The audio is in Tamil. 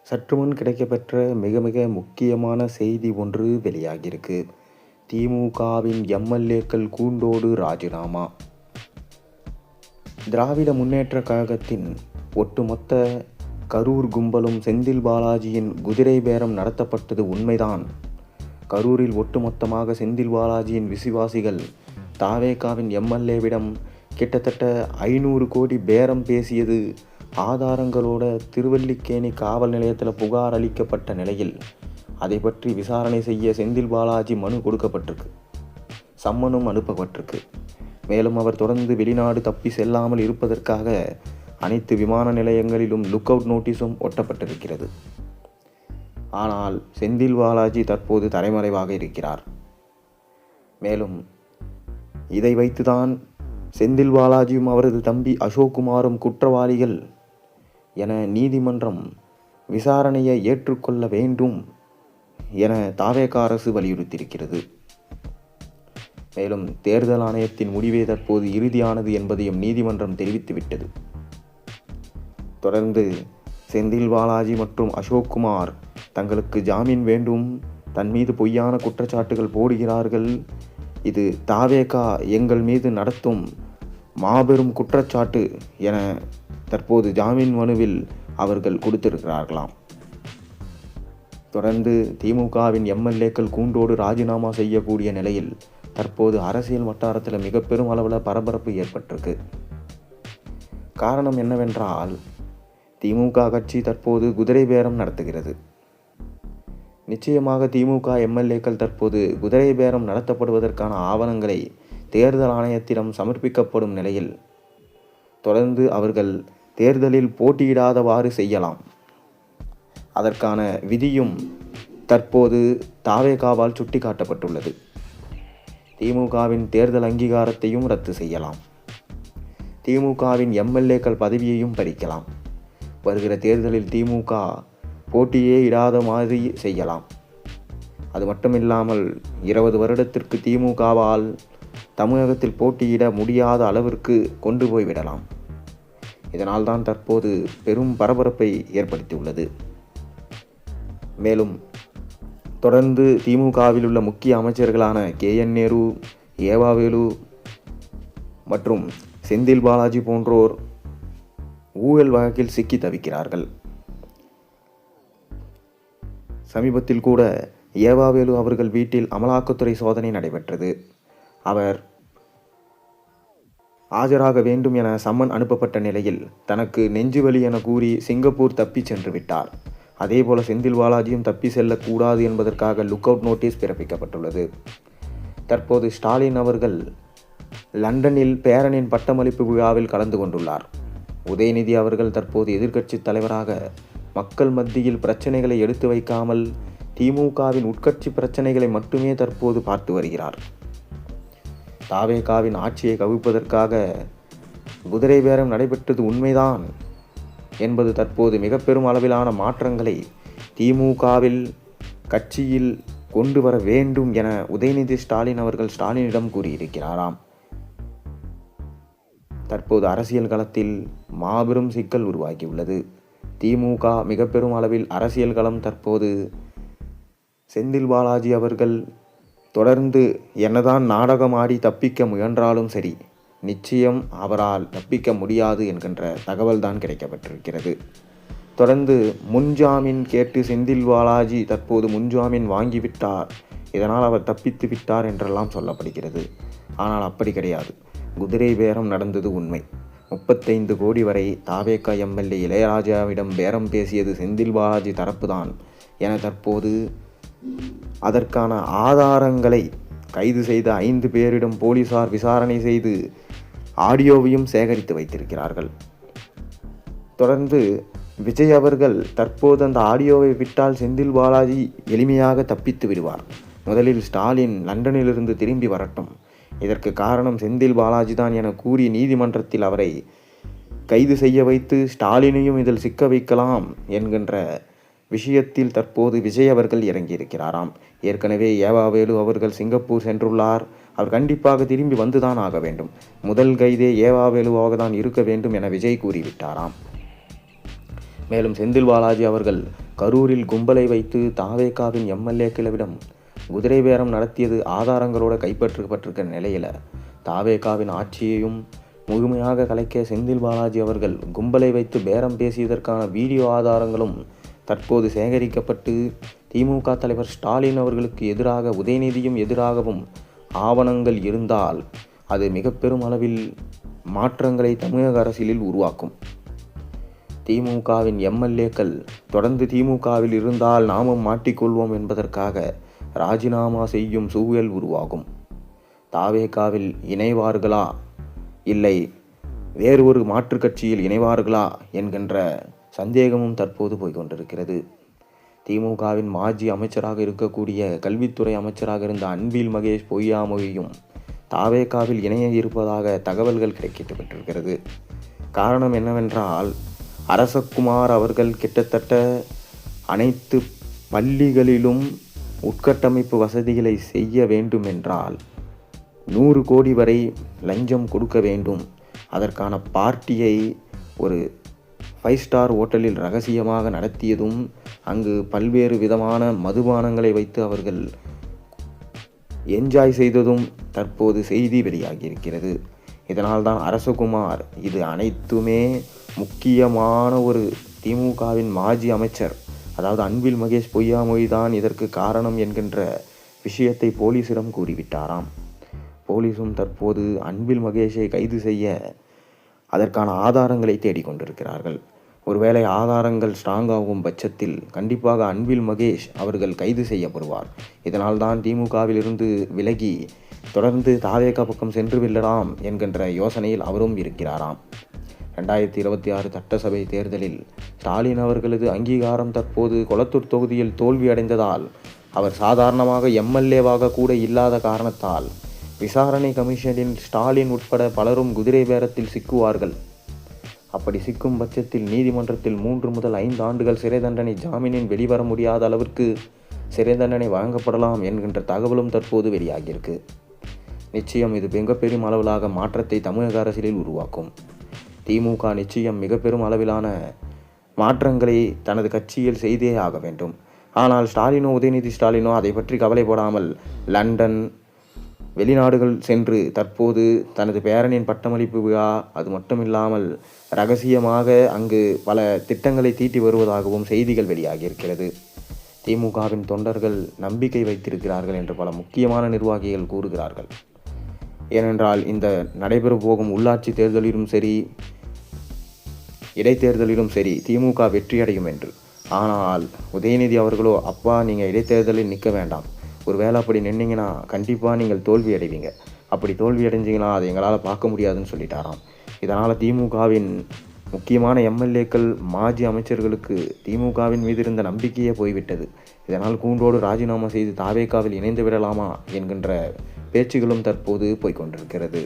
சற்று முன் கிடைக்கப்பெற்ற மிக மிக முக்கியமான செய்தி ஒன்று வெளியாகியிருக்கு. திமுகவின் எம்எல்ஏக்கள் கூண்டோடு ராஜினாமா. திராவிட முன்னேற்றக் கழகத்தின் ஒட்டுமொத்த கரூர் கும்பலும் செந்தில் பாலாஜியின் குதிரை பேரம் நடத்தப்பட்டது உண்மைதான். கரூரில் ஒட்டுமொத்தமாக செந்தில் பாலாஜியின் விசுவாசிகள் தாவேகாவின் எம்எல்ஏவிடம் கிட்டத்தட்ட 500 கோடி பேரம் பேசியது ஆதாரங்களோட திருவல்லிக்கேணி காவல் நிலையத்தில் புகார் அளிக்கப்பட்ட நிலையில் அதை பற்றி விசாரணை செய்ய செந்தில் பாலாஜி மனு கொடுக்கப்பட்டிருக்கு. சம்மனும் அனுப்பப்பட்டிருக்கு. மேலும் அவர் தொடர்ந்து வெளிநாடு தப்பி செல்லாமல் இருப்பதற்காக அனைத்து விமான நிலையங்களிலும் லுக் அவுட் நோட்டீஸும் ஒட்டப்பட்டிருக்கிறது. ஆனால் செந்தில் பாலாஜி தற்போது தலைமறைவாக இருக்கிறார். மேலும் இதை வைத்துதான் செந்தில் பாலாஜியும் அவரது தம்பி அசோக்குமாரும் குற்றவாளிகள் என நீதிமன்றம் விசாரணையை ஏற்றுக்கொள்ள வேண்டும் என தாவேகா அரசு வலியுறுத்தியிருக்கிறது. மேலும் தேர்தல் ஆணையத்தின் முடிவே தற்போது இறுதியானது என்பதையும் நீதிமன்றம் தெரிவித்துவிட்டது. தொடர்ந்து செந்தில் பாலாஜி மற்றும் அசோக்குமார் தங்களுக்கு ஜாமீன் வேண்டும், தன் மீது பொய்யான குற்றச்சாட்டுகள் போடுகிறார்கள், இது தாவேகா எங்கள் மீது நடத்தும் மாபெரும் குற்றச்சாட்டு என தற்போது ஜாமீன் மனுவில் அவர்கள் கொடுத்திருக்கிறார்களாம். தொடர்ந்து திமுகவின் எம்எல்ஏக்கள் கூண்டோடு ராஜினாமா செய்யக்கூடிய நிலையில் தற்போது அரசியல் வட்டாரத்தில் மிக பெரும் அளவில் பரபரப்பு ஏற்பட்டிருக்கு. காரணம் என்னவென்றால் திமுக கட்சி தற்போது குதிரை பேரம் நடத்துகிறது. நிச்சயமாக திமுக எம்எல்ஏக்கள் தற்போது குதிரை பேரம் நடத்தப்படுவதற்கான ஆவணங்களை தேர்தல் ஆணையத்திடம் சமர்ப்பிக்கப்படும் நிலையில் தொடர்ந்து அவர்கள் தேர்தலில் போட்டியிடாதவாறு செய்யலாம். அதற்கான விதியும் தற்போது தாவேகாவால் சுட்டிக்காட்டப்பட்டுள்ளது. திமுகவின் தேர்தல் அங்கீகாரத்தையும் ரத்து செய்யலாம். திமுகவின் எம்எல்ஏக்கள் பதவியையும் பறிக்கலாம். வருகிற தேர்தலில் திமுக போட்டியே இடாத மாதிரி செய்யலாம். அது மட்டுமில்லாமல் 20 வருடத்திற்கு திமுகவால் தமிழகத்தில் போட்டியிட முடியாத அளவிற்கு கொண்டு போய்விடலாம். இதனால் தான் தற்போது பெரும் பரபரப்பை ஏற்படுத்தியுள்ளது. மேலும் தொடர்ந்து திமுகவில் உள்ள முக்கிய அமைச்சர்களான KN நேரு, ஏவாவேலு மற்றும் செந்தில் பாலாஜி போன்றோர் ஊழல் வழக்கில் சிக்கி தவிக்கிறார்கள். சமீபத்தில் கூட ஏவாவேலு அவர்கள் வீட்டில் அமலாக்கத்துறை சோதனை நடைபெற்றது. அவர் ஆஜராக வேண்டும் என சம்மன் அனுப்பப்பட்ட நிலையில் தனக்கு நெஞ்சுவலி என கூறி சிங்கப்பூர் தப்பி சென்று விட்டார். அதேபோல செந்தில் பாலாஜியும் தப்பி செல்லக்கூடாது என்பதற்காக லுக் அவுட் நோட்டீஸ் பிறப்பிக்கப்பட்டுள்ளது. தற்போது ஸ்டாலின் அவர்கள் லண்டனில் பேரனின் பட்டமளிப்பு விழாவில் கலந்து கொண்டுள்ளார். உதயநிதி அவர்கள் தற்போது எதிர்க்கட்சி தலைவராக மக்கள் மத்தியில் பிரச்சனைகளை எடுத்து வைக்காமல் திமுகவின் உட்கட்சி பிரச்சனைகளை மட்டுமே தற்போது பார்த்து வருகிறார். தாவேகாவின் ஆட்சியை கவிழ்ப்பதற்காக குதிரை பேரம் நடைபெற்றது உண்மைதான் என்பது தற்போது மிக பெரும் அளவிலான மாற்றங்களை திமுகவில் கட்சியில் கொண்டு வர வேண்டும் என உதயநிதி ஸ்டாலின் அவர்கள் ஸ்டாலினிடம் கூறியிருக்கிறாராம். தற்போது அரசியல் களத்தில் மாபெரும் சிக்கல் உருவாகியுள்ளது. திமுக மிக பெரும் அளவில் அரசியல் களம் தற்போது செந்தில் பாலாஜி அவர்கள் தொடர்ந்து என்னதான் நாடகம் ஆடி தப்பிக்க முயன்றாலும் சரி, நிச்சயம் அவரால் தப்பிக்க முடியாது என்கின்ற தகவல் தான் கிடைக்கப்பட்டிருக்கிறது. தொடர்ந்து முன்ஜாமீன் கேட்டு செந்தில் பாலாஜி தற்போது முன்ஜாமீன் வாங்கிவிட்டார், இதனால் அவர் தப்பித்து விட்டார் என்றெல்லாம் சொல்லப்படுகிறது. ஆனால் அப்படி கிடையாது. குதிரை பேரம் நடந்தது உண்மை. 35 கோடி வரை தாவேகா எம்எல்ஏ இளையராஜாவிடம் பேரம் பேசியது செந்தில் பாலாஜி தரப்புதான் என தற்போது அதற்கான ஆதாரங்களை கைது செய்த 5 பேரிடம் போலீசார் விசாரணை செய்து ஆடியோவையும் சேகரித்து வைத்திருக்கிறார்கள். தொடர்ந்து விஜய் அவர்கள் தற்போது அந்த ஆடியோவை விட்டால் செந்தில் பாலாஜி எளிமையாக தப்பித்து விடுவார். முதலில் ஸ்டாலின் லண்டனிலிருந்து திரும்பி வரட்டும், இதற்கு காரணம் செந்தில் பாலாஜி தான் என கூறி நீதிமன்றத்தில் அவரை கைது செய்ய வைத்து ஸ்டாலினையும் இதில் சிக்க வைக்கலாம் என்கின்ற விஷயத்தில் தற்போது விஜய் அவர்கள் இறங்கியிருக்கிறாராம். ஏற்கனவே ஏவாவேலு அவர்கள் சிங்கப்பூர் சென்றுள்ளார். அவர் கண்டிப்பாக திரும்பி வந்துதான் ஆக வேண்டும். முதல் கைதே ஏவாவேலுவாக தான் இருக்க வேண்டும் என விஜய் கூறிவிட்டாராம். மேலும் செந்தில் பாலாஜி அவர்கள் கரூரில் கும்பலை வைத்து தாவேகாவின் எம்எல்ஏக்களிடம் குதிரை பேரம் நடத்தியது ஆதாரங்களோடு கைப்பற்றப்பட்டிருக்கிற நிலையில் தாவேகாவின் ஆட்சியையும் முழுமையாக கலைக்க செந்தில் பாலாஜி அவர்கள் கும்பலை வைத்து பேரம் பேசியதற்கான வீடியோ ஆதாரங்களும் தற்போது சேகரிக்கப்பட்டு திமுக தலைவர் ஸ்டாலின் அவர்களுக்கு எதிராக உதயநிதியும் எதிராகவும் ஆவணங்கள் இருந்தால் அது மிக பெரும் அளவில் மாற்றங்களை தமிழக அரசியலில் உருவாக்கும். திமுகவின் எம்எல்ஏக்கள் தொடர்ந்து திமுகவில் இருந்தால் நாமும் மாட்டிக்கொள்வோம் என்பதற்காக ராஜினாமா செய்யும் சூழல் உருவாகும். தாவேகாவில் இணைவார்களா இல்லை வேறு ஒரு மாற்றுக் கட்சியில் இணைவார்களா என்கின்ற சந்தேகமும் தற்போது போய்கொண்டிருக்கிறது. திமுகவின் மாஜி அமைச்சராக இருக்கக்கூடிய கல்வித்துறை அமைச்சராக இருந்த அன்பில் மகேஷ் பொய்யாமொழியும் தாவேகாவில் இணைய இருப்பதாக தகவல்கள் கிடைக்கப்பட்டிருக்கிறது. காரணம் என்னவென்றால் அரசகுமார் அவர்கள் கிட்டத்தட்ட அனைத்து பள்ளிகளிலும் உட்கட்டமைப்பு வசதிகளை செய்ய வேண்டும் என்றால் 100 கோடி வரை லஞ்சம் கொடுக்க வேண்டும். அதற்கான பார்ட்டியை ஒரு 5 ஸ்டார் ஹோட்டலில் ரகசியமாக நடத்தியதும் அங்கு பல்வேறு விதமான மதுபானங்களை வைத்து அவர்கள் என்ஜாய் செய்ததும் தற்போது செய்தி வெளியாகியிருக்கிறது. இதனால்தான் அரசகுமார் இது அனைத்துமே முக்கியமான ஒரு திமுகவின் மாஜி அமைச்சர் அதாவது அன்பில் மகேஷ் பொய்யாமொழி தான் இதற்கு காரணம் என்கின்ற விஷயத்தை போலீசிடம் கூறிவிட்டாராம். போலீஸும் தற்போது அன்பில் மகேஷை கைது செய்ய அதற்கான ஆதாரங்களை தேடிக்கொண்டிருக்கிறார்கள். ஒருவேளை ஆதாரங்கள் ஸ்ட்ராங்காகும் பட்சத்தில் கண்டிப்பாக அன்பில் மகேஷ் அவர்கள் கைது செய்யப்படுவார். இதனால் தான் திமுகவில் இருந்து விலகி தொடர்ந்து தாவேகா பக்கம் சென்று விடலாம் என்கின்ற யோசனையில் அவரும் இருக்கிறாராம். 2026 சட்டசபை தேர்தலில் ஸ்டாலின் அவர்களது அங்கீகாரம் தற்போது கொளத்தூர் தொகுதியில் தோல்வி அடைந்ததால் அவர் சாதாரணமாக எம்எல்ஏவாக கூட இல்லாத காரணத்தால் விசாரணை கமிஷனில் ஸ்டாலின் உட்பட பலரும் குதிரை பேரத்தில் சிக்குவார்கள். அப்படி சிக்கும் பட்சத்தில் நீதிமன்றத்தில் 3 முதல் 5 ஆண்டுகள் சிறை தண்டனை ஜாமீனில் வெளிவர முடியாத அளவிற்கு சிறை தண்டனை வழங்கப்படலாம் என்கின்ற தகவலும் தற்போது வெளியாகியிருக்கு. நிச்சயம் இது மிகப்பெரும் அளவிலாக மாற்றத்தை தமிழக அரசியலில் உருவாக்கும். திமுக நிச்சயம் மிக பெரும் அளவிலான மாற்றங்களை தனது கட்சியில் செய்தே ஆக வேண்டும். ஆனால் ஸ்டாலினோ உதயநிதி ஸ்டாலினோ அதை பற்றி கவலைப்படாமல் லண்டன் வெளிநாடுகள் சென்று தற்போது தனது பேரனின் பட்டமளிப்பு விழா அது மட்டுமில்லாமல் இரகசியமாக அங்கு பல திட்டங்களை தீட்டி வருவதாகவும் செய்திகள் வெளியாகியிருக்கிறது. திமுகவின் தொண்டர்கள் நம்பிக்கை வைத்திருக்கிறார்கள் என்று பல முக்கியமான நிர்வாகிகள் கூறுகிறார்கள். ஏனென்றால் இந்த நடைபெற போகும் உள்ளாட்சி தேர்தலிலும் சரி இடைத்தேர்தலிலும் சரி திமுக வெற்றியடையும் என்று. ஆனால் உதயநிதி அவர்களோ அப்பா நீங்கள் இடைத்தேர்தலில் நிற்க வேண்டாம், ஒரு வேளை அப்படி நின்னீங்கன்னா கண்டிப்பாக நீங்கள் தோல்வி அடைவீங்க, அப்படி தோல்வி அடைஞ்சிங்கன்னா அதை எங்களால் பார்க்க முடியாதுன்னு சொல்லிட்டாராம். இதனால் திமுகவின் முக்கியமான எம்எல்ஏக்கள் மாஜி அமைச்சர்களுக்கு திமுகவின் மீது இருந்த நம்பிக்கையே போய்விட்டது. இதனால் கூண்டோடு ராஜினாமா செய்து தாவேகாவில் இணைந்து விடலாமா என்கின்ற பேச்சுகளும் தற்போது போய்கொண்டிருக்கிறது.